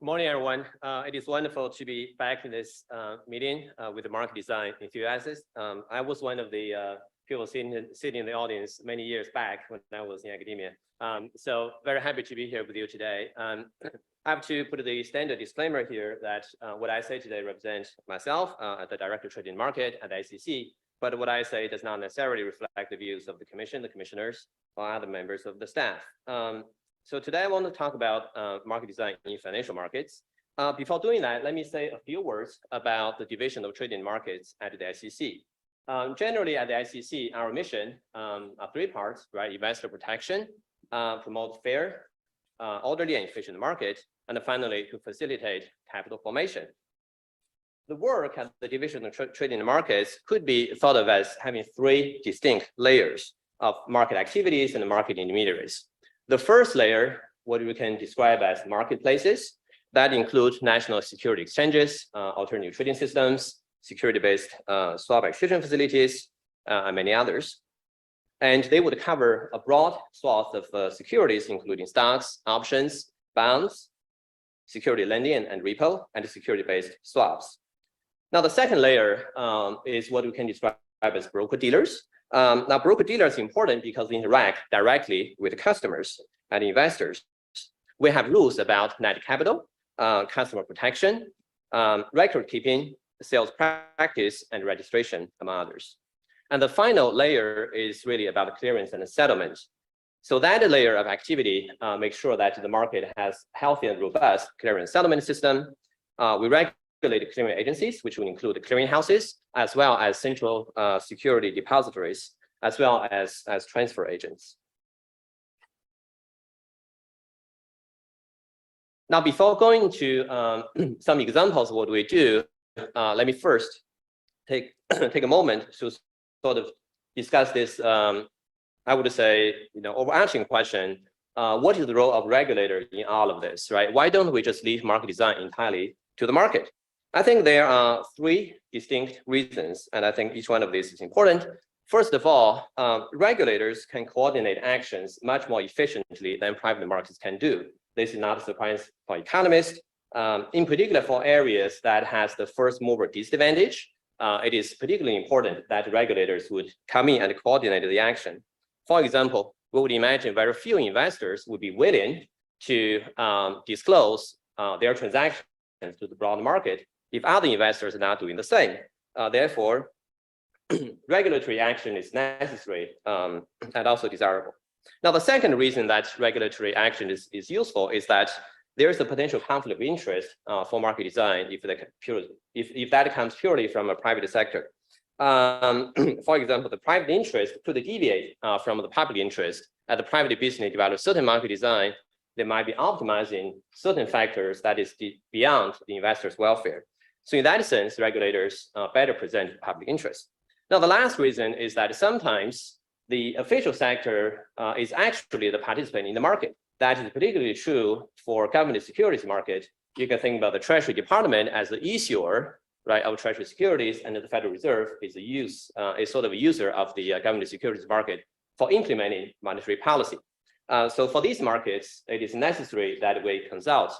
Good morning, everyone. It is wonderful to be back in this meeting with the market design enthusiasts. I was one of the people sitting in the audience many years back when I was in academia. So very happy to be here with you today. I have to put the standard disclaimer here that what I say today represents myself as the Director of Trading Market at the ICC, but what I say does not necessarily reflect the views of the Commission, the commissioners, or other members of the staff. So today I want to talk about market design in financial markets. Before doing that, let me say a few words about the division of trading markets at the ICC. Generally at the ICC, our mission are three parts, right? Investor protection, promote fair, orderly and efficient market, and finally to facilitate capital formation. The work at the division of trading markets could be thought of as having three distinct layers of market activities and market intermediaries. The first layer, what we can describe as marketplaces, that includes national security exchanges, alternative trading systems, security-based swap execution facilities, and many others. And they would cover a broad swath of securities, including stocks, options, bonds, security lending and repo, and security-based swaps. Now, the second layer is what we can describe as broker-dealers. Now, broker-dealers is important because they interact directly with customers and investors. We have rules about net capital, customer protection, record keeping, sales practice, and registration, among others. And the final layer is really about clearance and settlement. So that layer of activity makes sure that the market has healthy and robust clearance settlement system. We regulate clearing agencies, which will include clearing houses, as well as central security depositories, as well as transfer agents. Now, before going to some examples of what we do, let me first take a moment to sort of discuss this, I would say, overarching question. What is the role of regulator in all of this, right? Why don't we just leave market design entirely to the market? I think there are three distinct reasons, and I think each one of these is important. First of all, regulators can coordinate actions much more efficiently than private markets can do. This is not a surprise for economists. In particular, for areas that has the first mover disadvantage, it is particularly important that regulators would come in and coordinate the action. For example, we would imagine very few investors would be willing to disclose their transactions to the broad market if other investors are not doing the same. Therefore, regulatory action is necessary and also desirable. Now, the second reason that regulatory action is useful is that there is a potential conflict of interest for market design if that comes purely from a private sector. For example, the private interest could deviate from the public interest. As the private business develops certain market design, they might be optimizing certain factors that is beyond the investor's welfare. So in that sense, regulators better present public interest. Now, the last reason is that sometimes the official sector is actually the participant in the market. That is particularly true for government securities market. You can think about the Treasury Department as the issuer, right, of Treasury securities, and the Federal Reserve is sort of a user of the government securities market for implementing monetary policy. So for these markets, it is necessary that we consult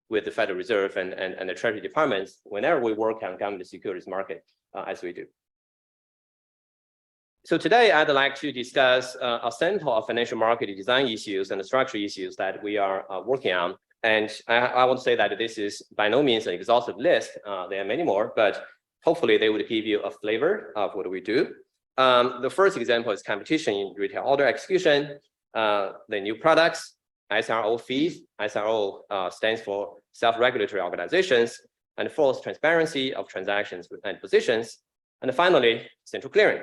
with the Federal Reserve and the Treasury departments whenever we work on government securities market, as we do. So today, I'd like to discuss a sample of financial market design issues and the structural issues that we are working on. And I want to say that this is by no means an exhaustive list. There are many more, but hopefully they would give you a flavor of what we do. The first example is competition in retail order execution, the new products, SRO fees. SRO stands for self-regulatory organizations, and fourth, transparency of transactions and positions, and finally, central clearing.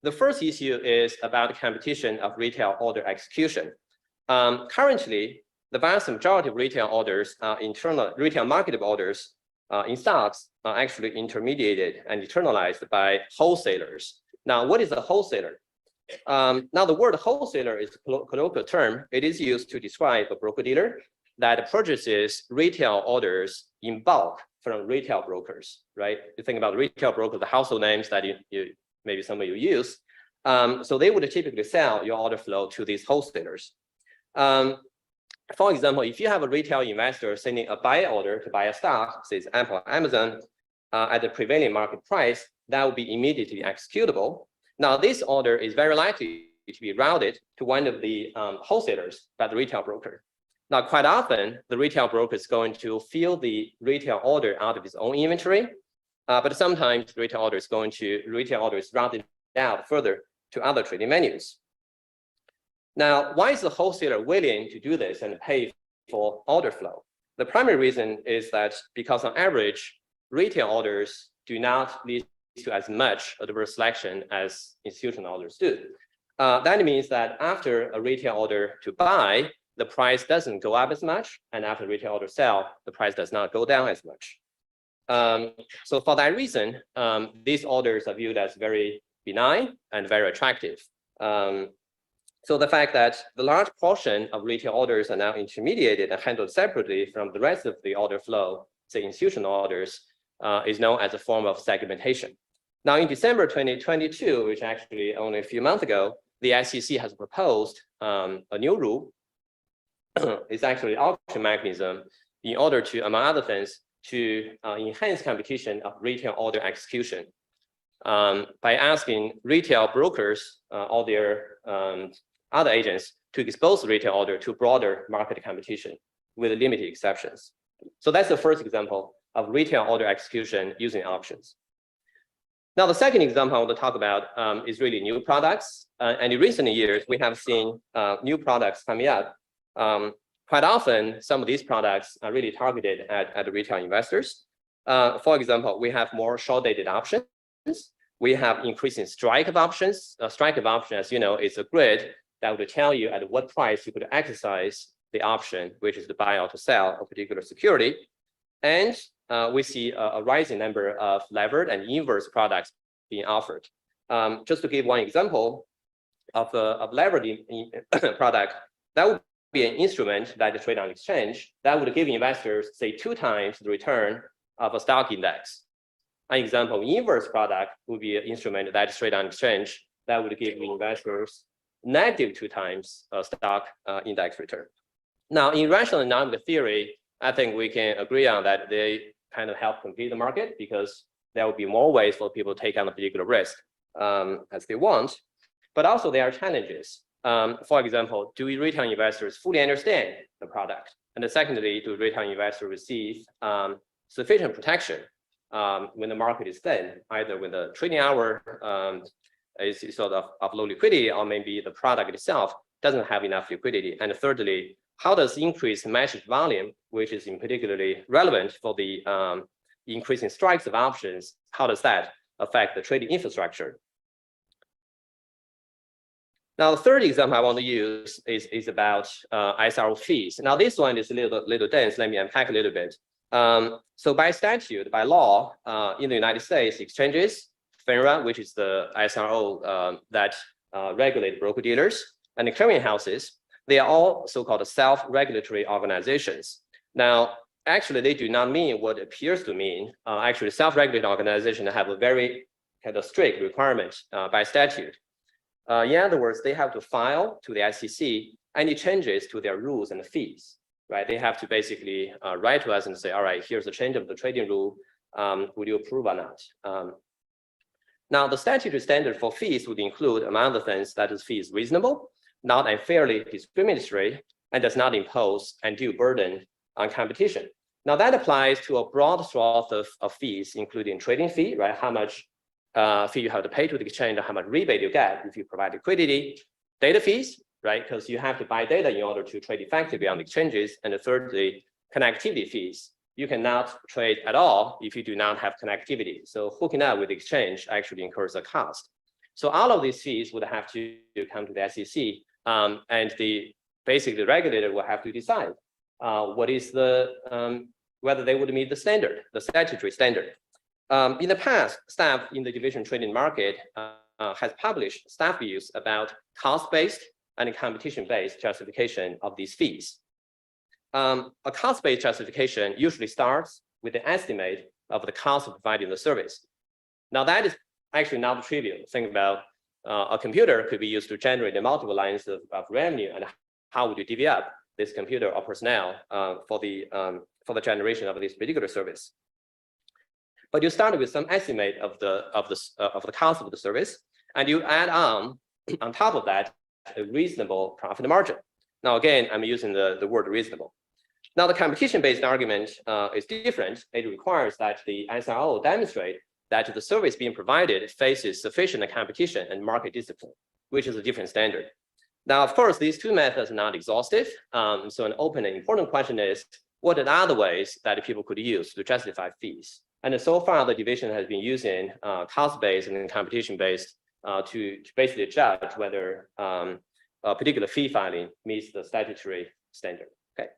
The first issue is about competition of retail order execution. Currently, the vast majority of retail orders, retail market orders in stocks are actually intermediated and internalized by wholesalers. Now, what is a wholesaler? Now, the word wholesaler is a colloquial term. It is used to describe a broker-dealer that purchases retail orders in bulk from retail brokers, right? You think about retail brokers, the household names that maybe some of you use. So they would typically sell your order flow to these wholesalers. For example, if you have a retail investor sending a buy order to buy a stock, say it's Apple or Amazon, at the prevailing market price, that will be immediately executable. Now, this order is very likely to be routed to one of the wholesalers by the retail broker. Now, quite often, the retail broker is going to fill the retail order out of his own inventory, but sometimes the retail order is routed out further to other trading venues. Now, why is the wholesaler willing to do this and pay for order flow? The primary reason is that because on average, retail orders do not lead to as much adverse selection as institutional orders do. That means that after a retail order to buy, the price doesn't go up as much, and after retail order sell, the price does not go down as much. So for that reason, these orders are viewed as very benign and very attractive. So the fact that the large portion of retail orders are now intermediated and handled separately from the rest of the order flow, say institutional orders, is known as a form of segmentation. Now, in December 2022, which actually only a few months ago, the SEC has proposed a new rule. It's actually an auction mechanism in order to, among other things, to enhance competition of retail order execution by asking retail brokers or their other agents to expose the retail order to broader market competition with limited exceptions. So that's the first example of retail order execution using auctions. Now, the second example I want to talk about is really new products. And in recent years, we have seen new products coming up. Quite often, some of these products are really targeted at the retail investors. For example, we have more short-dated options. We have increasing strike of options. A strike of option, as you know, is a grid that would tell you at what price you could exercise the option, which is to buy or to sell a particular security. And we see a rising number of levered and inverse products being offered. Just to give one example of a levered product, that would be an instrument that is traded on exchange that would give investors, say, 2 times the return of a stock index. An example, inverse product would be an instrument that is traded on exchange that would give investors negative 2 times a stock index return. Now, in rational economic theory, I think we can agree on that they kind of help compete the market because there will be more ways for people to take on a particular risk as they want. But also there are challenges. For example, do retail investors fully understand the product? And secondly, do retail investors receive sufficient protection when the market is thin, either when the trading hour is sort of low liquidity, or maybe the product itself doesn't have enough liquidity? And thirdly, how does increased message volume, which is in particularly relevant for the increasing strikes of options, how does that affect the trading infrastructure? Now, the third example I want to use is about ISRO fees. Now, this one is a little dense. Let me unpack a little bit. So by statute, by law, in the United States, exchanges, FINRA, which is the ISRO that regulate broker-dealers, and the clearinghouses, they are all so-called self-regulatory organizations. Now, actually, they do not mean what it appears to mean. Actually, self-regulatory organizations have a very kind of strict requirement by statute. In other words, they have to file to the SEC any changes to their rules and fees, right? They have to basically write to us and say, all right, here's a change of the trading rule. Would you approve or not? Now, the statutory standard for fees would include, among other things, that the fee is reasonable, not unfairly discriminatory, and does not impose undue burden on competition. Now, that applies to a broad swath of fees, including trading fee, right? How much fee you have to pay to the exchange, how much rebate you get if you provide liquidity, data fees, right? Because you have to buy data in order to trade effectively on exchanges. And thirdly, connectivity fees. You cannot trade at all if you do not have connectivity. So hooking up with the exchange actually incurs a cost. So all of these fees would have to come to the SEC, and basically the regulator will have to decide what is whether they would meet the standard, the statutory standard. In the past, staff in the division trading market has published staff views about cost-based and competition-based justification of these fees. A cost-based justification usually starts with the estimate of the cost of providing the service. Now, that is actually not trivial. Think about a computer could be used to generate multiple lines of revenue, and how would you divvy up this computer or personnel for the generation of this particular service. But you start with some estimate of the cost of the service, and you add on top of that a reasonable profit margin. Now again, I'm using the word reasonable. Now the competition-based argument is different. It requires that the SRO demonstrate that the service being provided faces sufficient competition and market discipline, which is a different standard. Now, of course, these two methods are not exhaustive. So an open and important question is, what are other ways that people could use to justify fees? And so far, the division has been using cost-based and competition-based to basically judge whether a particular fee filing meets the statutory standard. Okay.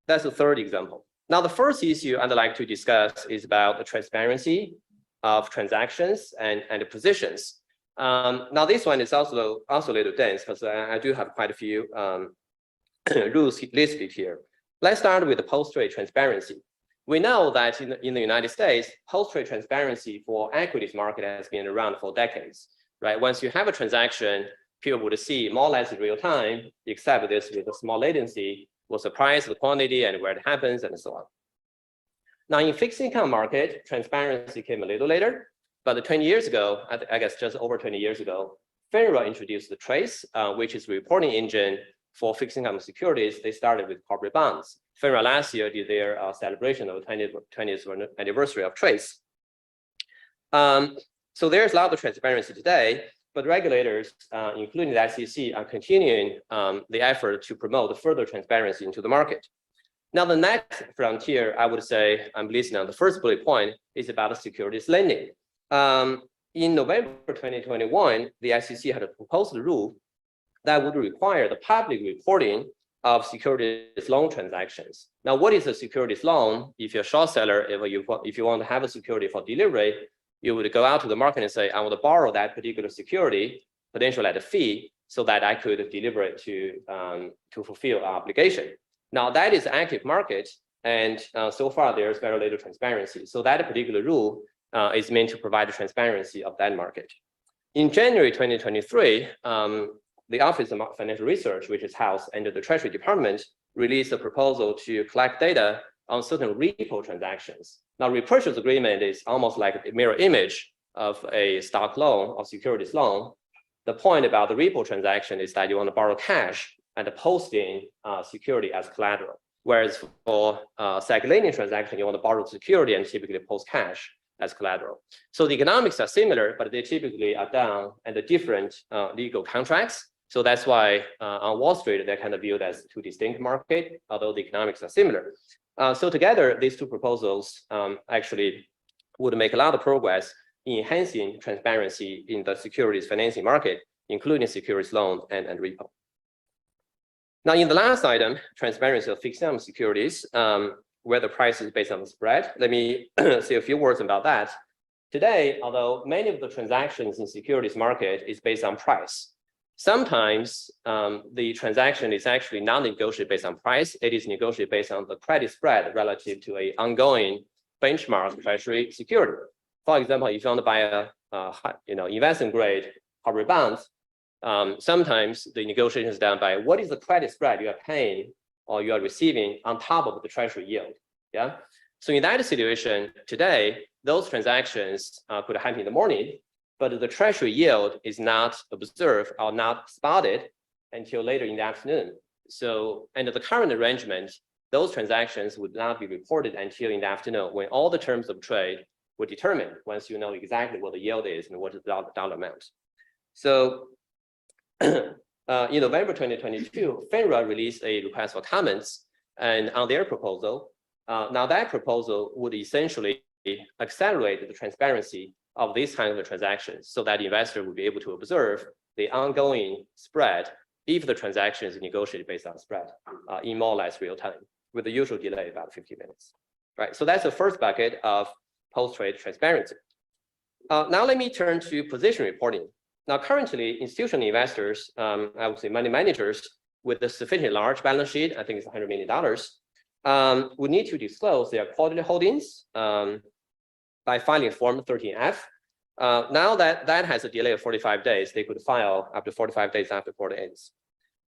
That's the third example. Now, the first issue I'd like to discuss is about the transparency of transactions and the positions. Now, this one is also a little dense because I do have quite a few rules listed here. Let's start with the post-trade transparency. We know that in the United States, post-trade transparency for equities market has been around for decades, right? Once you have a transaction, people would see more or less in real time, except this with a small latency, what's the price, the quantity, and where it happens, and so on. Now, in fixed income market, transparency came a little later, but 20 years ago, I guess just over 20 years ago, FINRA introduced the TRACE, which is a reporting engine for fixed income securities. They started with corporate bonds. FINRA last year did their celebration of the 20th anniversary of TRACE. So there's a lot of transparency today, but regulators, including the SEC, are continuing the effort to promote further transparency into the market. Now, the next frontier, I would say, I'm listing on the first bullet point, is about the securities lending. In November 2021, the SEC had a proposed rule that would require the public reporting of securities loan transactions. Now, what is a securities loan? If you're a short seller, if you want to have a security for delivery, you would go out to the market and say, I want to borrow that particular security, potentially at a fee, so that I could deliver it to fulfill our obligation. Now, that is active market, and so far there's very little transparency. So that particular rule is meant to provide the transparency of that market. In January 2023, the Office of Financial Research, which is housed under the Treasury Department, released a proposal to collect data on certain repo transactions. Now, repurchase agreement is almost like a mirror image of a stock loan or securities loan. The point about the repo transaction is that you want to borrow cash and posting security as collateral. Whereas for second-lending transaction, you want to borrow security and typically post cash as collateral. So the economics are similar, but they typically are done under different legal contracts. So that's why on Wall Street, they're kind of viewed as two distinct markets, although the economics are similar. So together, these two proposals actually would make a lot of progress in enhancing transparency in the securities financing market, including securities loan and repo. Now, in the last item, transparency of fixed income securities, where the price is based on the spread. Let me say a few words about that. Today, although many of the transactions in securities market is based on price, sometimes the transaction is actually not negotiated based on price. It is negotiated based on the credit spread relative to an ongoing benchmark treasury security. For example, if you want to buy a investment grade corporate bonds, sometimes the negotiation is done by what is the credit spread you are paying or you are receiving on top of the treasury yield. Yeah. So in that situation today, those transactions could happen in the morning, but the treasury yield is not observed or not spotted until later in the afternoon. So under the current arrangement, those transactions would not be reported until in the afternoon when all the terms of trade were determined, once you know exactly what the yield is and what is the dollar amount. So in November 2022, FINRA released a request for comments and on their proposal. Now that proposal would essentially accelerate the transparency of these kinds of transactions so that the investor would be able to observe the ongoing spread if the transaction is negotiated based on spread in more or less real time with the usual delay about 50 minutes. Right, so that's the first bucket of post-trade transparency. Now let me turn to position reporting. Now, currently, institutional investors, I would say money managers with a sufficiently large balance sheet, I think it's $100 million, would need to disclose their quarterly holdings by filing Form 13F. Now that has a delay of 45 days, they could file up to 45 days after quarter ends.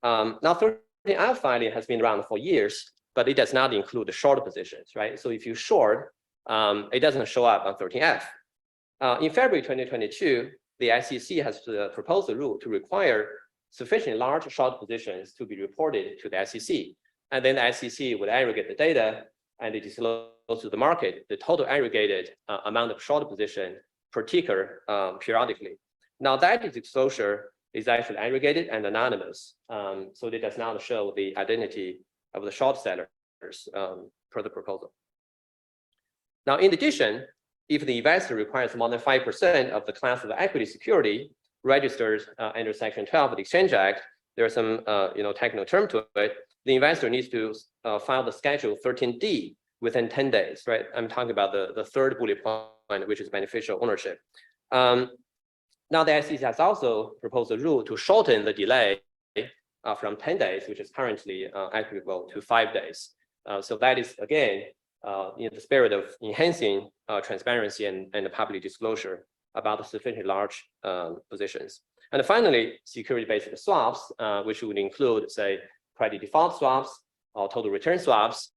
Now 13F filing has been around for years, but it does not include the short positions, right? So if you short, it doesn't show up on 13F. In February 2022, the SEC has proposed a rule to require sufficiently large short positions to be reported to the SEC. And then the SEC would aggregate the data and they disclose to the market the total aggregated amount of short position per ticker periodically. Now that disclosure is actually aggregated and anonymous. So it does not show the identity of the short sellers per the proposal. Now, in addition, if the investor requires more than 5% of the class of the equity security registered under Section 12 of the Exchange Act, there's some technical term to it. The investor needs to file the Schedule 13D within 10 days, right? I'm talking about the third bullet point, which is beneficial ownership. Now the SEC has also proposed a rule to shorten the delay from 10 days, which is currently applicable to 5 days. So that is, again, in the spirit of enhancing transparency and the public disclosure about the sufficiently large positions. And finally, security-based swaps, which would include, say, credit default swaps or total return swaps,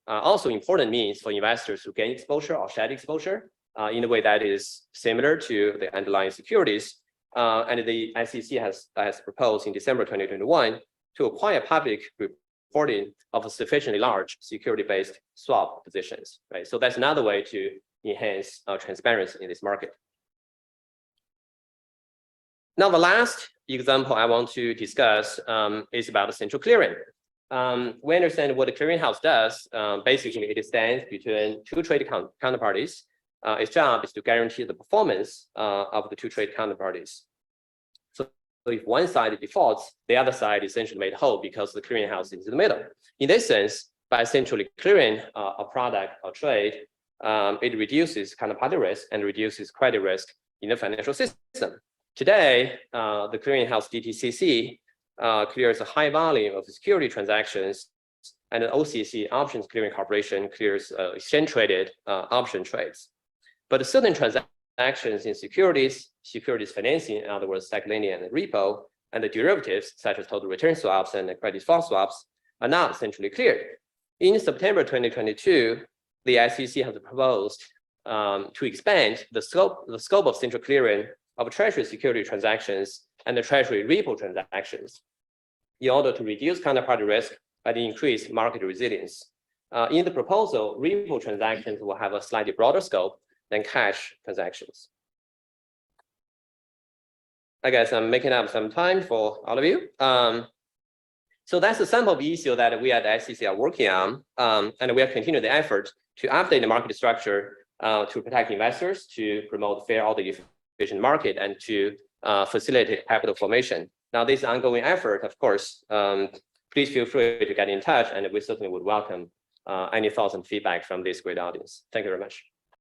also important means for investors to gain exposure or shed exposure in a way that is similar to the underlying securities. And the SEC has proposed in December 2021 to acquire public reporting of sufficiently large security-based swap positions, right? So that's another way to enhance transparency in this market. Now, the last example I want to discuss is about central clearing. We understand what the clearinghouse does. Basically, it stands between two trade counterparties. Its job is to guarantee the performance of the two trade counterparties. So if one side defaults, the other side is essentially made whole because the clearinghouse is in the middle. In this sense, by centrally clearing a product or trade, it reduces counterparty risk and reduces credit risk in the financial system. Today, the clearinghouse DTCC clears a high volume of security transactions, and the OCC Options Clearing Corporation clears exchange-traded option trades. But certain transactions in securities financing, in other words, second lending and repo, and the derivatives, such as total return swaps and credit default swaps, are not centrally cleared. In September 2022, the SEC has proposed to expand the scope of central clearing of Treasury security transactions and the Treasury repo transactions in order to reduce counterparty risk and increase market resilience. In the proposal, repo transactions will have a slightly broader scope than cash transactions. I guess I'm making up some time for all of you. So that's a sample of the issue that we at the SEC are working on, and we are continuing the effort to update the market structure to protect investors, to promote fair, orderly, efficient market, and to facilitate capital formation. Now, this ongoing effort, of course, please feel free to get in touch, and we certainly would welcome any thoughts and feedback from this great audience. Thank you very much.